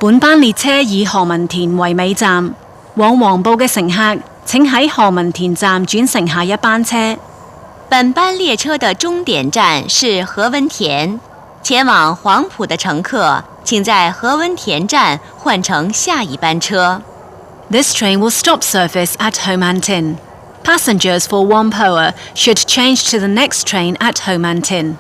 本班列車以何文田為尾站，往黃埔嘅乘客請喺何文田站轉乘下一班車。本班列車的終點站是何文田，前往黃埔的乘客請在何文田站換乘下一班車。This train will stop service at Ho Man Tin. Passengers for Whampoa should change to the next train at Ho Man Tin.